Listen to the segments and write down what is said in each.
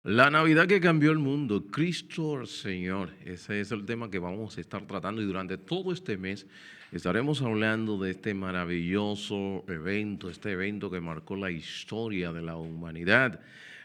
La Navidad que cambió el mundo, Cristo el Señor. Ese es el tema que vamos a estar tratando y durante todo este mes estaremos hablando de este maravilloso evento, este evento que marcó la historia de la humanidad,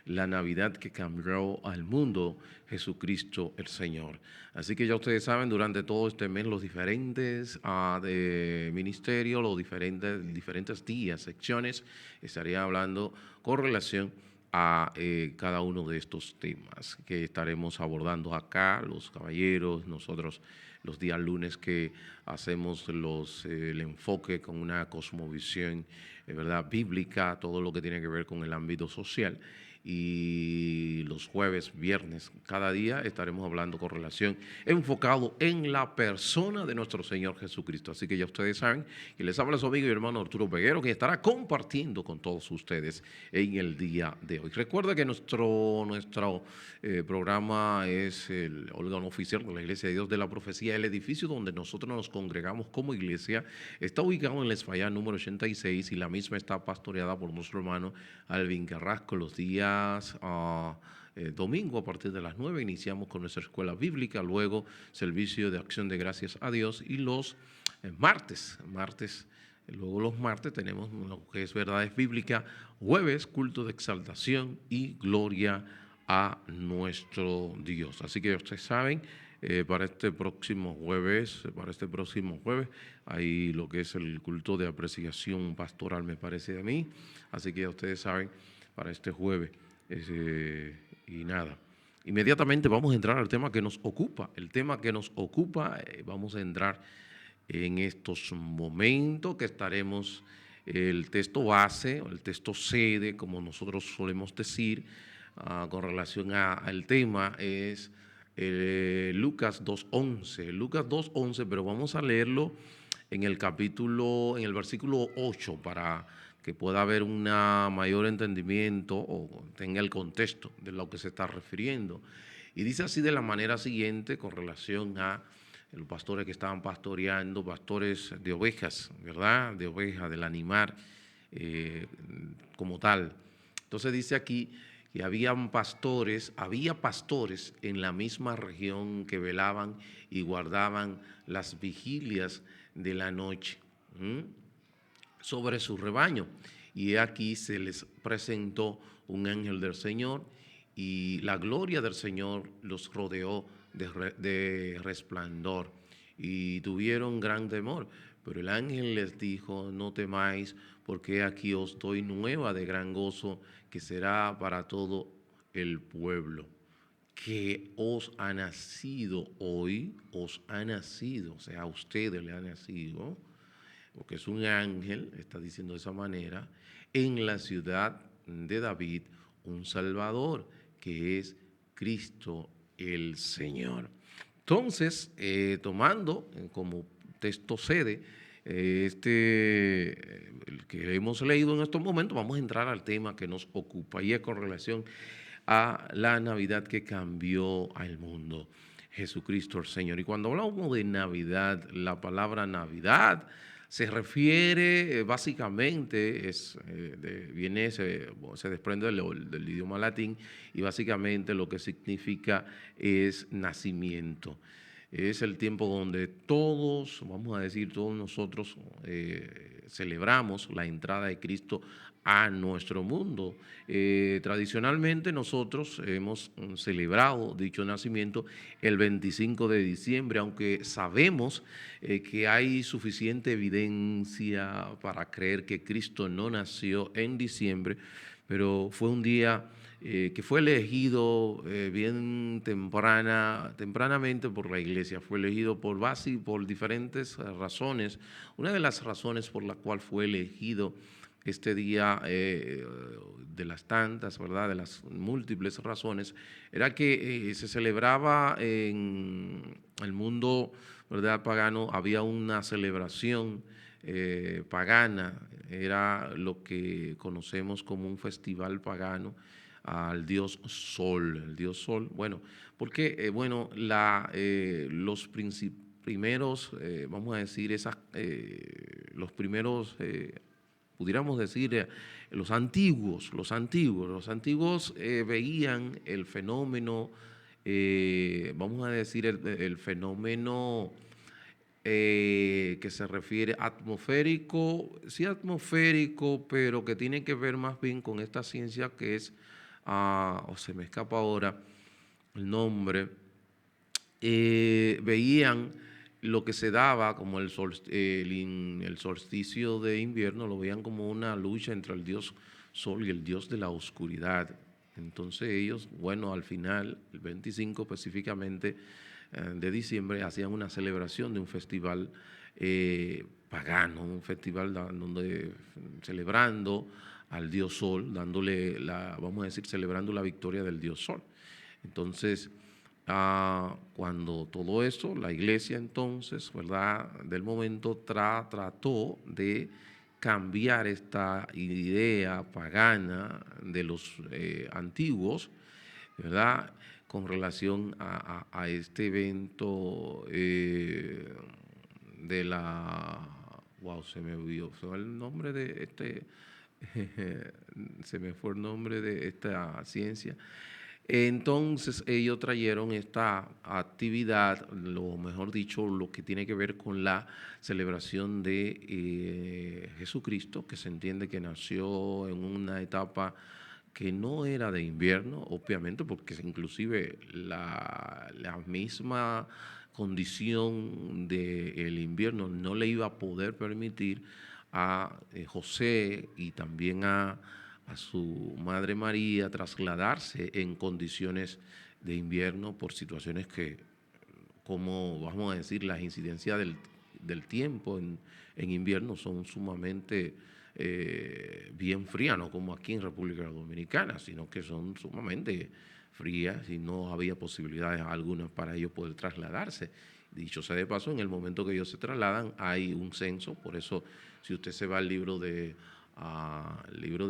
la Navidad que cambió al mundo, Jesucristo el Señor. Así que ya ustedes saben, durante todo este mes los diferentes de ministerios, los diferentes días, secciones, estaría hablando con relación a cada uno de estos temas que estaremos abordando acá, los caballeros, nosotros los días lunes que hacemos el enfoque con una cosmovisión, ¿verdad? Bíblica, todo lo que tiene que ver con el ámbito social. Y los jueves, viernes, cada día estaremos hablando con relación enfocado en la persona de nuestro Señor Jesucristo. Así que ya ustedes saben que les habla su amigo y hermano Arturo Peguero, que estará compartiendo con todos ustedes en el día de hoy. Recuerda que nuestro programa es el órgano oficial de la Iglesia de Dios de la Profecía. El edificio donde nosotros nos congregamos como iglesia está ubicado en la España número 86 y la misma está pastoreada por nuestro hermano Alvin Carrasco. Los días domingo a partir de las 9 iniciamos con nuestra escuela bíblica, luego servicio de acción de gracias a Dios y los martes. Luego los martes tenemos lo que es verdades bíblicas, jueves culto de exaltación y gloria a nuestro Dios. Así que ustedes saben, para este próximo jueves, hay lo que es el culto de apreciación pastoral, me parece a mí. Así que ustedes saben, para este jueves, y nada. Inmediatamente vamos a entrar al tema que nos ocupa. El tema que nos ocupa, vamos a entrar en estos momentos que estaremos el texto base, el texto sede, como nosotros solemos decir, con relación al tema, es Lucas 2.11. Lucas 2.11, pero vamos a leerlo en el versículo 8 para que pueda haber un mayor entendimiento o tenga el contexto de lo que se está refiriendo. Y dice así de la manera siguiente con relación a los pastores que estaban pastoreando, pastores de ovejas, ¿verdad? De ovejas, del animal como tal. Entonces dice aquí que había pastores en la misma región que velaban y guardaban las vigilias de la noche sobre su rebaño. Y aquí se les presentó un ángel del Señor y la gloria del Señor los rodeó de resplandor y tuvieron gran temor. Pero el ángel les dijo, no temáis, porque aquí os doy nueva de gran gozo, que será para todo el pueblo. Que os ha nacido hoy, os ha nacido, o sea, a ustedes le ha nacido, porque es un ángel, está diciendo de esa manera, en la ciudad de David, un Salvador, que es Cristo el Señor. Entonces, tomando como texto sede el que hemos leído en estos momentos, vamos a entrar al tema que nos ocupa y es con relación a la Navidad que cambió al mundo, Jesucristo el Señor. Y cuando hablamos de Navidad, la palabra Navidad se refiere básicamente, se desprende del idioma latín y básicamente lo que significa es nacimiento. Es el tiempo donde todos, vamos a decir, todos nosotros celebramos la entrada de Cristo a nuestro mundo. Tradicionalmente nosotros hemos celebrado dicho nacimiento el 25 de diciembre, aunque sabemos que hay suficiente evidencia para creer que Cristo no nació en diciembre, pero fue un día que fue elegido bien tempranamente por la iglesia, fue elegido por diferentes razones. Una de las razones por la cual fue elegido este día de las tantas, ¿verdad? De las múltiples razones, era que se celebraba en el mundo, ¿verdad? Pagano, había una celebración pagana, era lo que conocemos como un festival pagano al dios Sol. El dios Sol, bueno, porque, los primeros, vamos a decir, los primeros pudiéramos decir, los antiguos veían el fenómeno, vamos a decir, el fenómeno que se refiere atmosférico, sí atmosférico, pero que tiene que ver más bien con esta ciencia que es, o se me escapa ahora el nombre, veían lo que se daba como el solsticio de invierno, lo veían como una lucha entre el dios sol y el dios de la oscuridad. Entonces ellos, bueno, al final, el 25 específicamente de diciembre, hacían una celebración de un festival pagano, un festival donde celebrando al dios sol, dándole vamos a decir, celebrando la victoria del dios sol. Entonces, cuando todo eso, la iglesia entonces, ¿verdad?, del momento trató de cambiar esta idea pagana de los antiguos, ¿verdad?, con relación a este evento de la... Wow, se me olvidó, se me fue el nombre de se me fue el nombre de esta ciencia. Entonces ellos trajeron esta actividad, lo mejor dicho, lo que tiene que ver con la celebración de Jesucristo, que se entiende que nació en una etapa que no era de invierno, obviamente, porque inclusive la misma condición del invierno no le iba a poder permitir a José y también a su madre María trasladarse en condiciones de invierno por situaciones que, como vamos a decir, las incidencias del tiempo en invierno son sumamente bien frías, no como aquí en República Dominicana, sino que son sumamente frías y no había posibilidades algunas para ellos poder trasladarse. Dicho sea de paso, en el momento que ellos se trasladan hay un censo, por eso si usted se va al libro de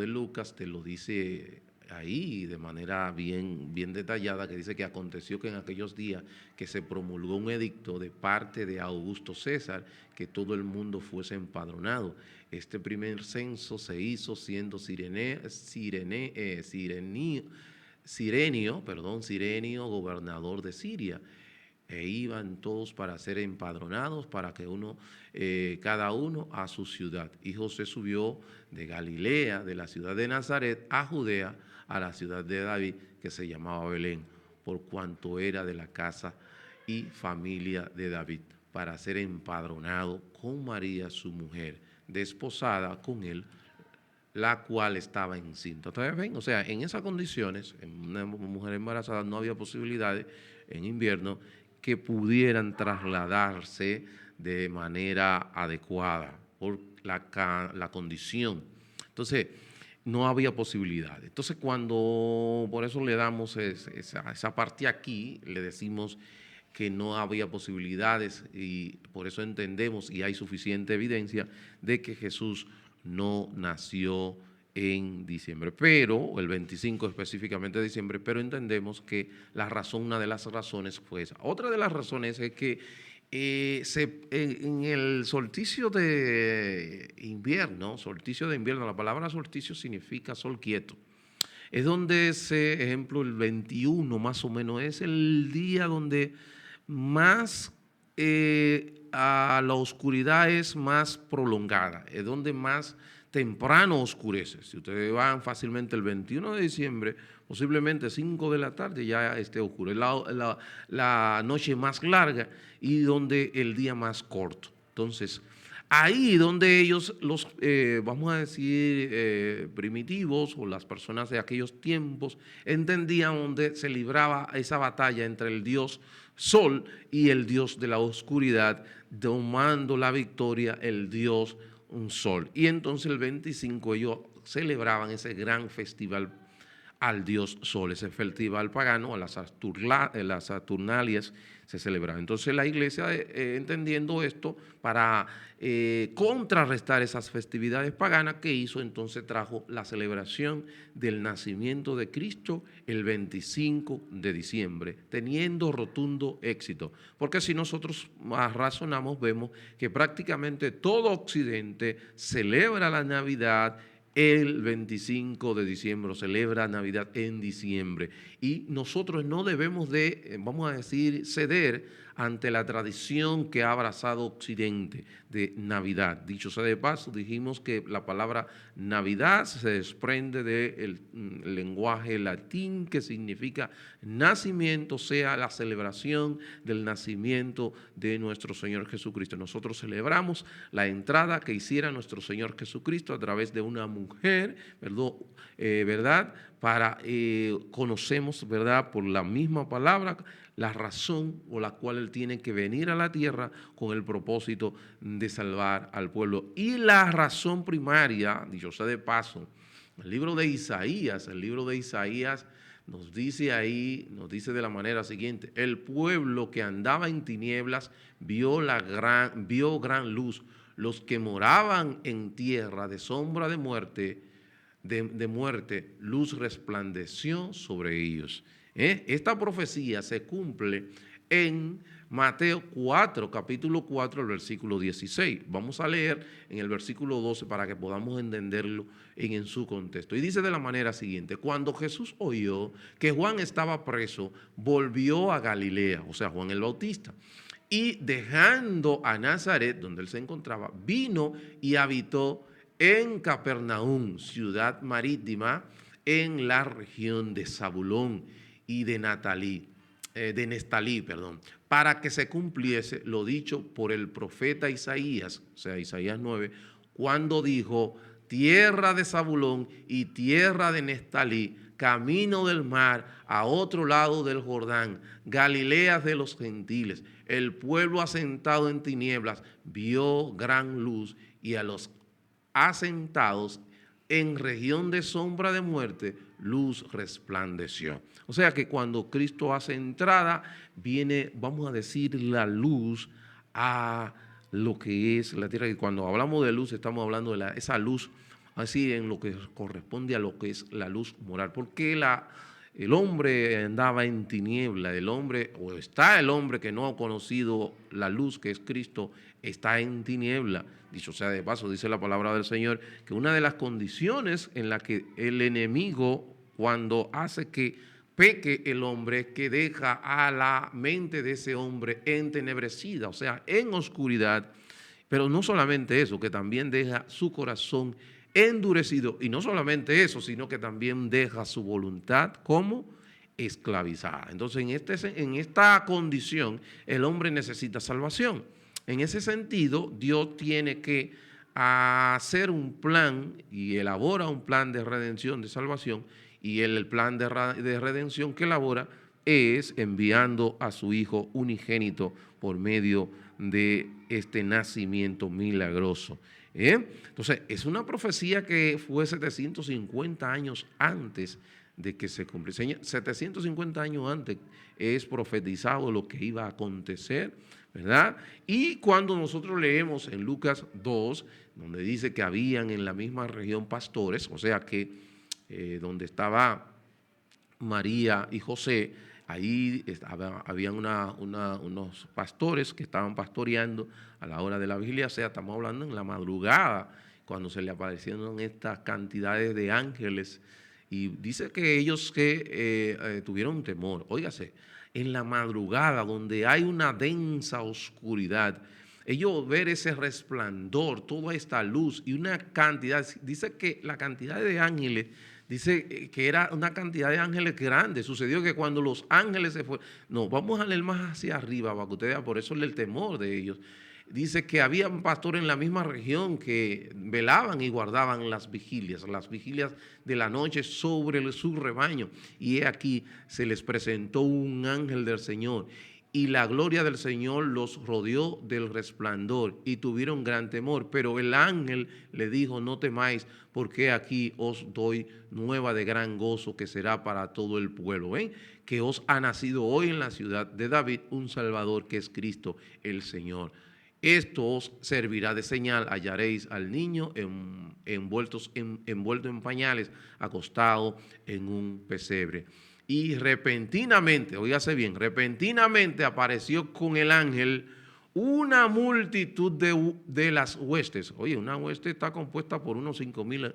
Lucas, te lo dice ahí de manera bien detallada, que dice que aconteció que en aquellos días que se promulgó un edicto de parte de Augusto César, que todo el mundo fuese empadronado. Este primer censo se hizo siendo Cirenio, gobernador de Siria, e iban todos para ser empadronados, para que cada uno a su ciudad. Y José subió de Galilea, de la ciudad de Nazaret, a Judea, a la ciudad de David, que se llamaba Belén, por cuanto era de la casa y familia de David, para ser empadronado con María, su mujer, desposada con él, la cual estaba encinta. Entonces, ven, o sea, en esas condiciones, en una mujer embarazada no había posibilidades en invierno que pudieran trasladarse de manera adecuada por la condición. Entonces, no había posibilidades. Entonces, por eso le damos esa parte aquí, le decimos que no había posibilidades y por eso entendemos y hay suficiente evidencia de que Jesús no nació en diciembre, pero el 25 específicamente de diciembre, pero entendemos que una de las razones fue esa. Otra de las razones es que en el solsticio de invierno, la palabra solsticio significa sol quieto. Es donde ejemplo, el 21 más o menos, es el día donde más a la oscuridad es más prolongada, es donde más temprano oscurece. Si ustedes van fácilmente el 21 de diciembre, posiblemente 5 de la tarde ya esté oscuro. Es la noche más larga y donde el día más corto. Entonces, ahí donde ellos, vamos a decir, primitivos o las personas de aquellos tiempos, entendían donde se libraba esa batalla entre el dios Sol y el dios de la oscuridad, tomando la victoria el dios Sol. Y entonces el 25 ellos celebraban ese gran festival al dios Sol. Ese festival pagano, a las Saturnalias, se celebraba. Entonces la iglesia, entendiendo esto, para contrarrestar esas festividades paganas que hizo, entonces trajo la celebración del nacimiento de Cristo el 25 de diciembre, teniendo rotundo éxito. Porque si nosotros razonamos, vemos que prácticamente todo Occidente celebra la Navidad el 25 de diciembre, celebra Navidad en diciembre. Y nosotros no debemos de, vamos a decir, ceder ante la tradición que ha abrazado Occidente de Navidad. Dicho sea de paso, dijimos que la palabra Navidad se desprende del lenguaje latín que significa nacimiento, o sea, la celebración del nacimiento de nuestro Señor Jesucristo. Nosotros celebramos la entrada que hiciera nuestro Señor Jesucristo a través de una mujer, ¿verdad? Conocemos, ¿verdad?, por la misma palabra, la razón por la cual Él tiene que venir a la tierra con el propósito de salvar al pueblo. Y la razón primaria, dicho sea de paso, el libro de Isaías nos dice ahí, nos dice de la manera siguiente: el pueblo que andaba en tinieblas vio gran luz. Los que moraban en tierra de sombra de muerte, luz resplandeció sobre ellos. Esta profecía se cumple en Mateo 4, capítulo 4, el versículo 16. Vamos a leer en el versículo 12 para que podamos entenderlo en su contexto. Y dice de la manera siguiente: cuando Jesús oyó que Juan estaba preso, volvió a Galilea, o sea, Juan el Bautista. Y dejando a Nazaret, donde él se encontraba, vino y habitó en Capernaum, ciudad marítima, en la región de Zabulón y de Neftalí, para que se cumpliese lo dicho por el profeta Isaías, o sea, Isaías 9, cuando dijo: tierra de Zabulón y tierra de Neftalí, camino del mar, a otro lado del Jordán, Galilea de los gentiles. El pueblo asentado en tinieblas vio gran luz, y a los asentados en región de sombra de muerte, luz resplandeció. O sea que cuando Cristo hace entrada, viene, vamos a decir, la luz a lo que es la tierra. Y cuando hablamos de luz, estamos hablando de esa luz, así en lo que corresponde a lo que es la luz moral. Porque el hombre andaba en tiniebla, el hombre que no ha conocido la luz que es Cristo, está en tiniebla. Dicho sea de paso, dice la palabra del Señor que una de las condiciones en la que el enemigo, cuando hace que peque el hombre, que deja a la mente de ese hombre entenebrecida, o sea, en oscuridad. Pero no solamente eso, que también deja su corazón endurecido, y no solamente eso, sino que también deja su voluntad como esclavizada. Entonces, en esta condición, el hombre necesita salvación. En ese sentido, Dios tiene que hacer un plan y elabora un plan de redención, de salvación, y el plan de redención que elabora es enviando a su Hijo unigénito por medio de este nacimiento milagroso. Entonces, es una profecía que fue 750 años antes de que se cumpliese. 750 años antes es profetizado lo que iba a acontecer, ¿verdad? Y cuando nosotros leemos en Lucas 2, donde dice que habían en la misma región pastores, o sea que donde estaba María y José, ahí habían unos pastores que estaban pastoreando a la hora de la vigilia, o sea, estamos hablando en la madrugada, cuando se le aparecieron estas cantidades de ángeles, y dice que ellos tuvieron temor. Óigase, en la madrugada, donde hay una densa oscuridad, ellos ver ese resplandor, toda esta luz y una cantidad, dice que la cantidad de ángeles, dice que era una cantidad de ángeles grande. Sucedió que cuando los ángeles se fueron, no, vamos a leer más hacia arriba para que ustedes vean, por eso es el temor de ellos. Dice que había un pastor en la misma región que velaban y guardaban las vigilias de la noche sobre su rebaño. Y he aquí se les presentó un ángel del Señor, y la gloria del Señor los rodeó del resplandor y tuvieron gran temor. Pero el ángel le dijo: no temáis, porque aquí os doy nueva de gran gozo que será para todo el pueblo. ¿Ven? Que os ha nacido hoy en la ciudad de David un Salvador, que es Cristo el Señor. Esto os servirá de señal: hallaréis al niño envuelto en pañales, acostado en un pesebre. Y repentinamente, oígase bien, repentinamente apareció con el ángel una multitud de las huestes. Oye, una hueste está compuesta por unos 5,000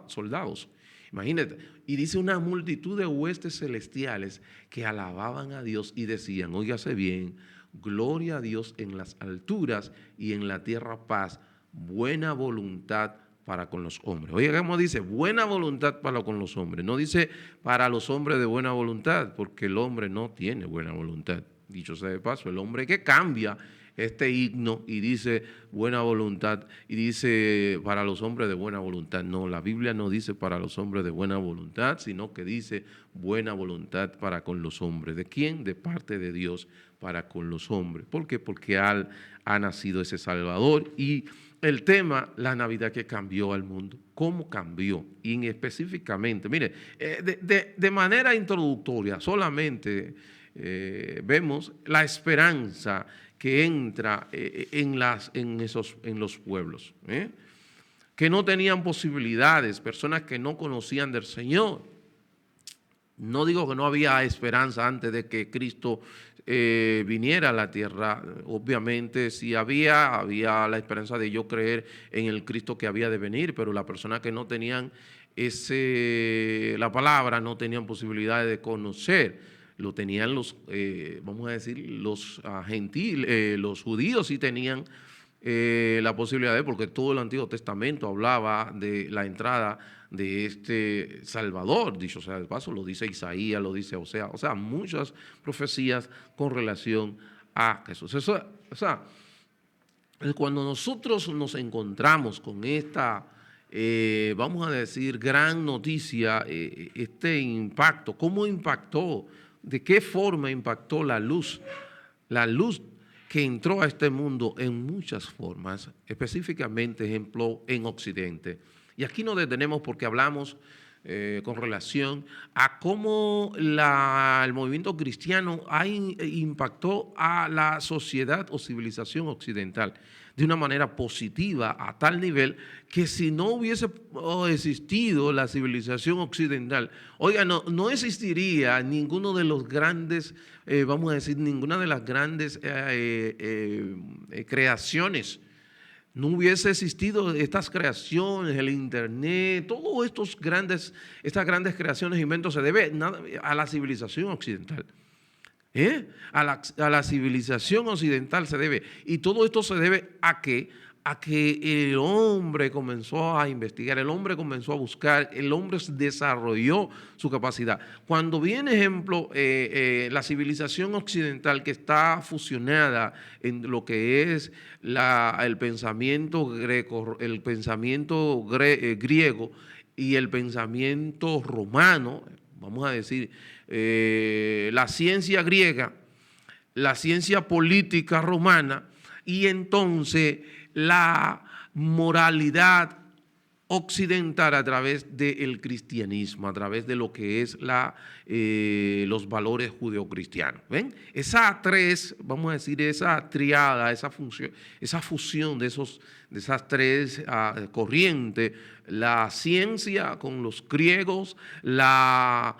soldados. Imagínate. Y dice: una multitud de huestes celestiales que alababan a Dios y decían, oígase bien, gloria a Dios en las alturas y en la tierra paz, buena voluntad para con los hombres. Oye, ¿cómo dice? Buena voluntad para con los hombres. No dice para los hombres de buena voluntad, porque el hombre no tiene buena voluntad. Dicho sea de paso, el hombre que cambia este himno y dice buena voluntad y dice para los hombres de buena voluntad. No, la Biblia no dice para los hombres de buena voluntad, sino que dice buena voluntad para con los hombres. ¿De quién? De parte de Dios para con los hombres. ¿Por qué? Porque ha nacido ese Salvador. Y el tema, la Navidad que cambió al mundo. ¿Cómo cambió? Y específicamente, mire, de manera introductoria, solamente vemos la esperanza que entra en los pueblos, que no tenían posibilidades, personas que no conocían del Señor. No digo que no había esperanza antes de que Cristo viniera a la tierra. Obviamente sí había la esperanza de yo creer en el Cristo que había de venir, pero las personas que no tenían la palabra, no tenían posibilidades de conocer. Lo tenían vamos a decir, los gentiles, los judíos sí tenían la posibilidad porque todo el Antiguo Testamento hablaba de la entrada de este Salvador, dicho sea de paso, lo dice Isaías, lo dice Osea, o sea, muchas profecías con relación a Jesús. Cuando nosotros nos encontramos con esta, vamos a decir, gran noticia, este impacto, ¿cómo impactó? ¿De qué forma impactó la luz? La luz que entró a este mundo en muchas formas, específicamente, ejemplo, en Occidente. Y aquí nos detenemos porque hablamos con relación a cómo el movimiento cristiano impactó a la sociedad o civilización occidental de una manera positiva, a tal nivel que si no hubiese existido la civilización occidental, oiga, no existiría ninguno de los grandes, vamos a decir, ninguna de las grandes creaciones. No hubiese existido estas creaciones, el internet, todas estas grandes creaciones, inventos, se debe a la civilización occidental. A la civilización occidental se debe. Y todo esto se debe a que el hombre comenzó a investigar, el hombre comenzó a buscar, el hombre desarrolló su capacidad. Cuando viene, ejemplo, la civilización occidental que está fusionada en lo que es el pensamiento griego y el pensamiento romano, vamos a decir, la ciencia griega, la ciencia política romana y entonces la moralidad occidental a través del cristianismo, a través de lo que es los valores judeocristianos. ¿Ven? Esas tres, vamos a decir, esa triada, esa fusión de esas tres corrientes, la ciencia con los griegos, la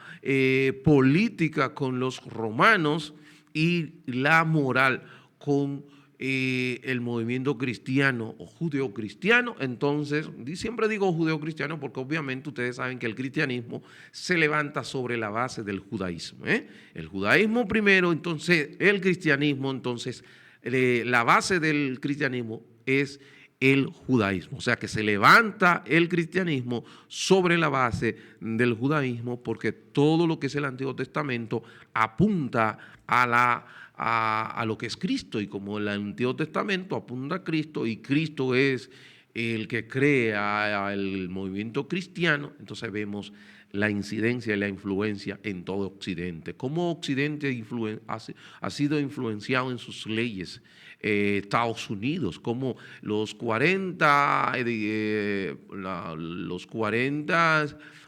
política con los romanos y la moral con el movimiento cristiano o judeocristiano. Entonces, siempre digo judeocristiano porque obviamente ustedes saben que el cristianismo se levanta sobre la base del judaísmo. El judaísmo primero, entonces el cristianismo, entonces la base del cristianismo es el judaísmo. O sea que se levanta el cristianismo sobre la base del judaísmo porque todo lo que es el Antiguo Testamento apunta a lo que es Cristo, y como el Antiguo Testamento apunta a Cristo y Cristo es el que crea el movimiento cristiano, entonces vemos la incidencia y la influencia en todo Occidente. ¿Cómo Occidente ha sido influenciado en sus leyes? Estados Unidos, como los 40,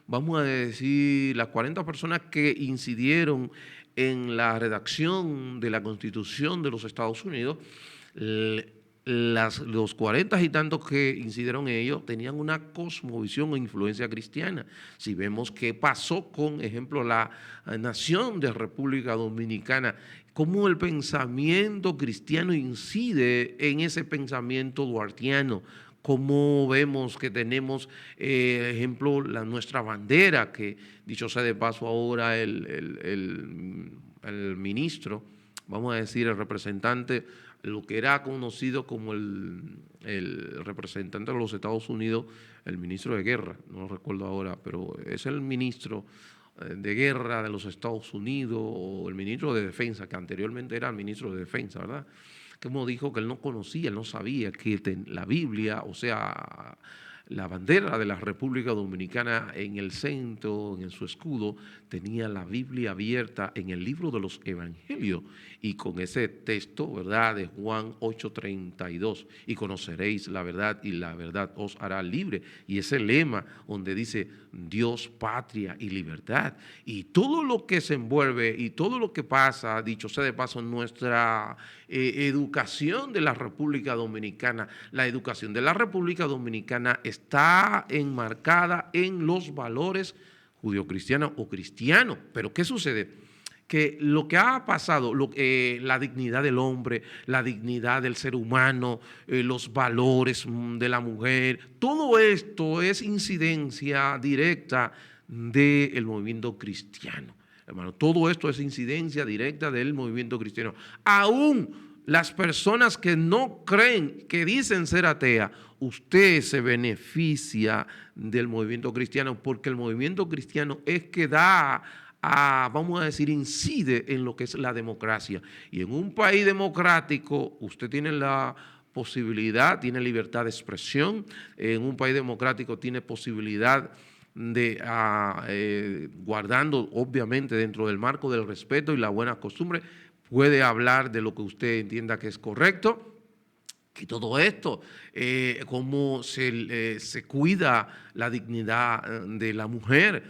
vamos a decir, las 40 personas que incidieron en la redacción de la Constitución de los Estados Unidos, los 40 y tantos que incidieron ellos tenían una cosmovisión o influencia cristiana. Si vemos qué pasó con, ejemplo, la nación de República Dominicana, cómo el pensamiento cristiano incide en ese pensamiento duartiano, cómo vemos que tenemos, ejemplo, nuestra bandera, que dicho sea de paso ahora el ministro, vamos a decir el representante, lo que era conocido como el representante de los Estados Unidos, el ministro de guerra, no lo recuerdo ahora, pero es el ministro de guerra de los Estados Unidos o el ministro de defensa, que anteriormente era el ministro de defensa, ¿verdad? Como dijo que él no conocía, él no sabía que la Biblia, o sea, la bandera de la República Dominicana en el centro, en su escudo, tenía la Biblia abierta en el libro de los Evangelios y con ese texto, ¿verdad?, de Juan 8:32, y conoceréis la verdad y la verdad os hará libre. Y ese lema donde dice Dios, patria y libertad. Y todo lo que se envuelve y todo lo que pasa, dicho sea de paso, en nuestra educación de la República Dominicana, la educación de la República Dominicana está enmarcada en los valores judio-cristianos o cristianos. Pero ¿qué sucede? Que lo que ha pasado, la dignidad del hombre, la dignidad del ser humano, los valores de la mujer, todo esto es incidencia directa del movimiento cristiano. Hermano, todo esto es incidencia directa del movimiento cristiano. Aún las personas que no creen, que dicen ser ateas, usted se beneficia del movimiento cristiano porque el movimiento cristiano es que vamos a decir, incide en lo que es la democracia. Y en un país democrático usted tiene la posibilidad, tiene libertad de expresión. En un país democrático tiene posibilidad de, guardando obviamente dentro del marco del respeto y la buena costumbre, puede hablar de lo que usted entienda que es correcto. Y todo esto, cómo se cuida la dignidad de la mujer,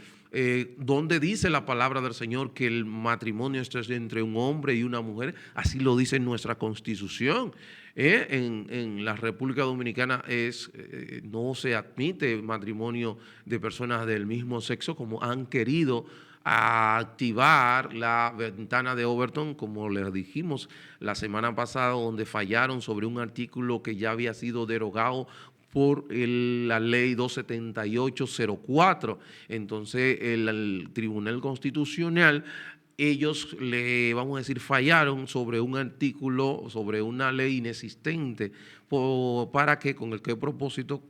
donde dice la palabra del Señor que el matrimonio es entre un hombre y una mujer, así lo dice nuestra Constitución. En la República Dominicana no se admite matrimonio de personas del mismo sexo, como han querido activar la ventana de Overton, como les dijimos la semana pasada, donde fallaron sobre un artículo que ya había sido derogado por la ley 27804. Entonces el Tribunal Constitucional, ellos vamos a decir, fallaron sobre un artículo, sobre una ley inexistente, para que, con el que propósito,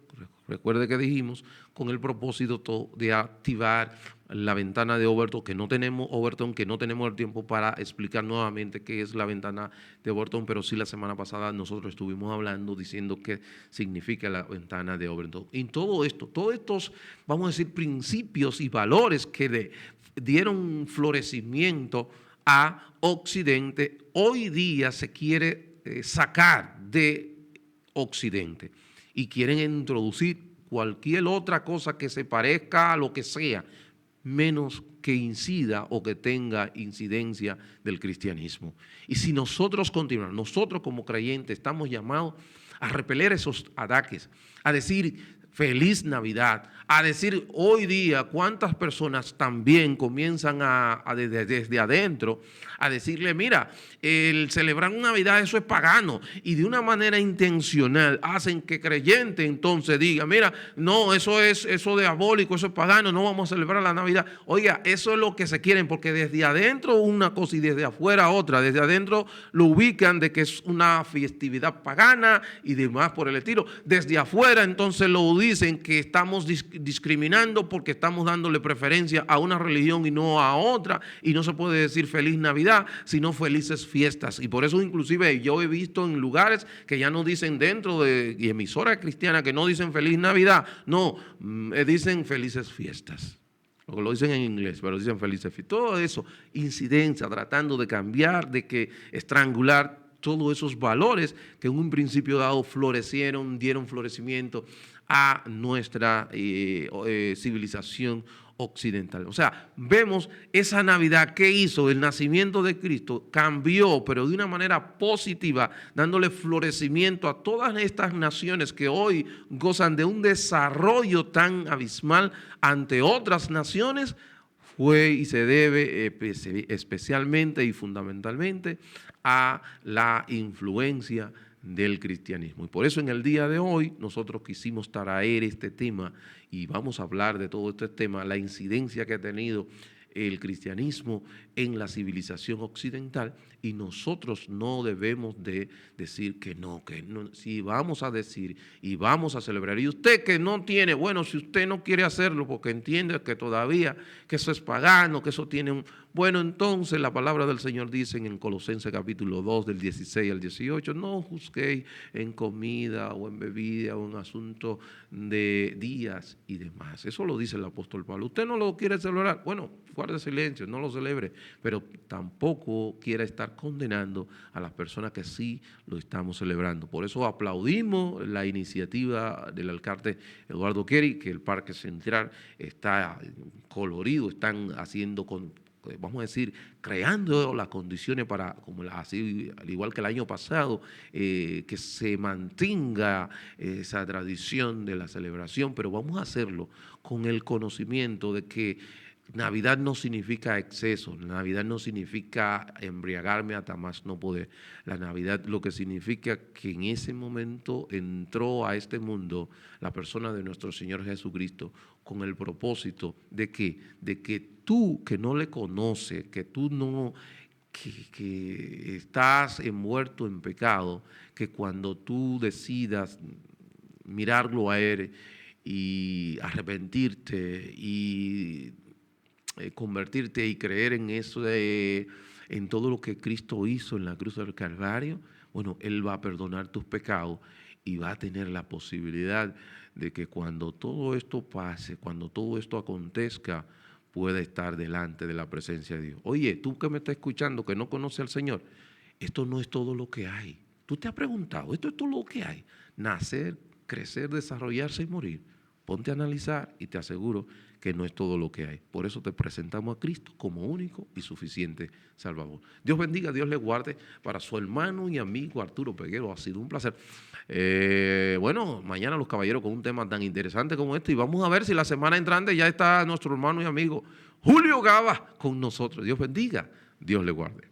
recuerde que dijimos, con el propósito de activar la ventana de Overton, que no tenemos el tiempo para explicar nuevamente qué es la ventana de Overton, pero sí la semana pasada nosotros estuvimos hablando, diciendo qué significa la ventana de Overton. Y todo esto, todos estos, vamos a decir, principios y valores que dieron florecimiento a Occidente, hoy día se quiere sacar de Occidente y quieren introducir cualquier otra cosa que se parezca a lo que sea, menos que incida o que tenga incidencia del cristianismo. Y si nosotros continuamos, nosotros como creyentes estamos llamados a repeler esos ataques, a decir feliz Navidad, a decir hoy día cuántas personas también comienzan desde adentro a decirle, mira, el celebrar Navidad eso es pagano, y de una manera intencional hacen que creyente entonces diga, mira, no, eso es diabólico, eso es pagano, no vamos a celebrar la Navidad. Oiga, eso es lo que se quieren, porque desde adentro una cosa y desde afuera otra. Desde adentro lo ubican de que es una festividad pagana y demás por el estilo. Desde afuera entonces lo dicen que estamos discriminando porque estamos dándole preferencia a una religión y no a otra, y no se puede decir feliz Navidad, sino felices fiestas. Y por eso inclusive yo he visto en lugares que ya no dicen dentro de emisoras cristianas que no dicen feliz Navidad, no, dicen felices fiestas. lo dicen en inglés, pero dicen felices fiestas. Todo eso, incidencia, tratando de cambiar, de que estrangular todos esos valores que en un principio dado florecieron, dieron florecimiento a nuestra civilización occidental. O sea, vemos esa Navidad que hizo el nacimiento de Cristo, cambió, pero de una manera positiva, dándole florecimiento a todas estas naciones que hoy gozan de un desarrollo tan abismal ante otras naciones. Fue y se debe especialmente y fundamentalmente a la influencia del cristianismo. Y por eso en el día de hoy nosotros quisimos traer este tema y vamos a hablar de todo este tema, la incidencia que ha tenido el cristianismo en la civilización occidental, y nosotros no debemos de decir que no, si vamos a decir y vamos a celebrar. Y usted que no tiene, bueno, si usted no quiere hacerlo porque entiende que todavía, que eso es pagano, que eso tiene un... Bueno, entonces la palabra del Señor dice en Colosenses capítulo 2 del 16 al 18, no juzguéis en comida o en bebida o en asunto de días y demás. Eso lo dice el apóstol Pablo. Usted no lo quiere celebrar, bueno, guarde silencio, no lo celebre, pero tampoco quiera estar condenando a las personas que sí lo estamos celebrando. Por eso aplaudimos la iniciativa del alcalde Eduardo Kerry, que el Parque Central está colorido, están haciendo vamos a decir, creando las condiciones para, como así, al igual que el año pasado, que se mantenga esa tradición de la celebración, pero vamos a hacerlo con el conocimiento de que Navidad no significa exceso, Navidad no significa embriagarme hasta más no poder. La Navidad lo que significa que en ese momento entró a este mundo la persona de nuestro Señor Jesucristo con el propósito de que tú que no le conoces, que tú no, que estás envuelto en pecado, que cuando tú decidas mirarlo a Él y arrepentirte y convertirte y creer en eso, en todo lo que Cristo hizo en la cruz del Calvario, bueno, Él va a perdonar tus pecados y va a tener la posibilidad de que cuando todo esto pase, cuando todo esto acontezca, pueda estar delante de la presencia de Dios. Oye, tú que me estás escuchando, que no conoces al Señor, esto no es todo lo que hay. Tú te has preguntado, ¿esto es todo lo que hay? Nacer, crecer, desarrollarse y morir. Ponte a analizar y te aseguro que no es todo lo que hay. Por eso te presentamos a Cristo como único y suficiente Salvador. Dios bendiga, Dios le guarde. Para su hermano y amigo Arturo Peguero, ha sido un placer. Bueno, mañana los caballeros con un tema tan interesante como este, y vamos a ver si la semana entrante ya está nuestro hermano y amigo Julio Gaba con nosotros. Dios bendiga, Dios le guarde.